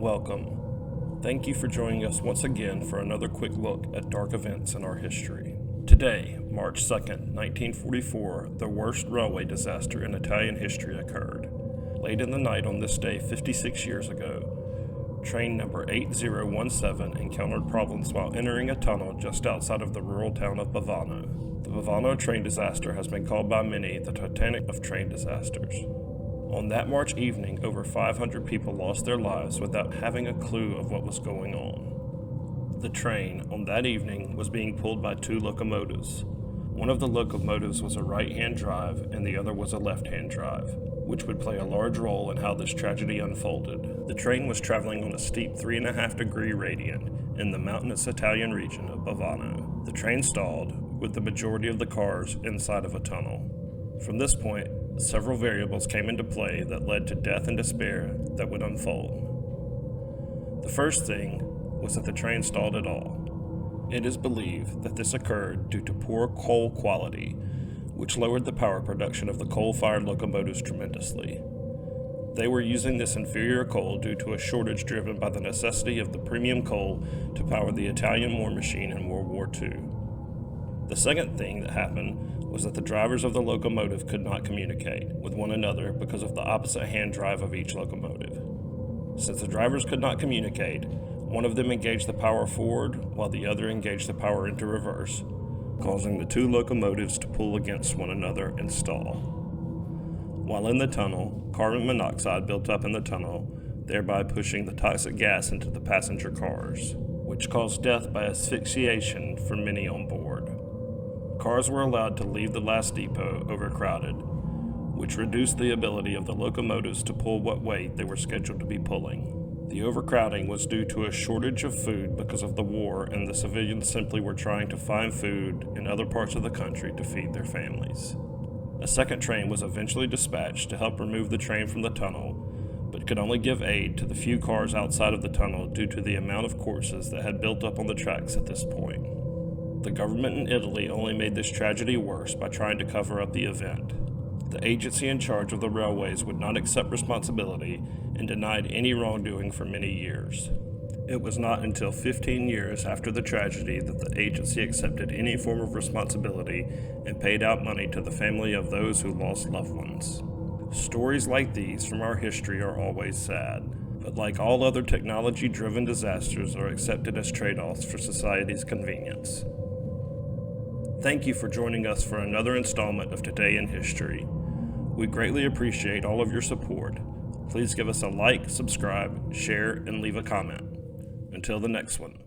Welcome. Thank you for joining us once again for another quick look at dark events in our history. Today, March 2nd, 1944, the worst railway disaster in Italian history occurred. Late in the night on this day 56 years ago, train number 8017 encountered problems while entering a tunnel just outside of the rural town of Balvano. The Balvano Train Disaster has been called by many the Titanic of Train Disasters. On that March evening, over 500 people lost their lives without having a clue of what was going on. The train, on that evening, was being pulled by two locomotives. One of the locomotives was a right-hand drive and the other was a left-hand drive, which would play a large role in how this tragedy unfolded. The train was traveling on a steep 3.5-degree gradient in the mountainous Italian region of Balvano. The train stalled, with the majority of the cars inside of a tunnel. From this point, several variables came into play that led to death and despair that would unfold. The first thing was that the train stalled at all. It is believed that this occurred due to poor coal quality, which lowered the power production of the coal-fired locomotives tremendously. They were using this inferior coal due to a shortage driven by the necessity of the premium coal to power the Italian war machine in World War II. The second thing that happened was that the drivers of the locomotive could not communicate with one another because of the opposite hand drive of each locomotive. Since the drivers could not communicate, one of them engaged the power forward while the other engaged the power into reverse, causing the two locomotives to pull against one another and stall. While in the tunnel, carbon monoxide built up in the tunnel, thereby pushing the toxic gas into the passenger cars, which caused death by asphyxiation for many on board. Cars were allowed to leave the last depot overcrowded, which reduced the ability of the locomotives to pull what weight they were scheduled to be pulling. The overcrowding was due to a shortage of food because of the war, and the civilians simply were trying to find food in other parts of the country to feed their families. A second train was eventually dispatched to help remove the train from the tunnel, but could only give aid to the few cars outside of the tunnel due to the amount of corpses that had built up on the tracks at this point. The government in Italy only made this tragedy worse by trying to cover up the event. The agency in charge of the railways would not accept responsibility and denied any wrongdoing for many years. It was not until 15 years after the tragedy that the agency accepted any form of responsibility and paid out money to the family of those who lost loved ones. Stories like these from our history are always sad, but like all other technology-driven disasters are accepted as trade-offs for society's convenience. Thank you for joining us for another installment of Today in History. We greatly appreciate all of your support. Please give us a like, subscribe, share, and leave a comment. Until the next one.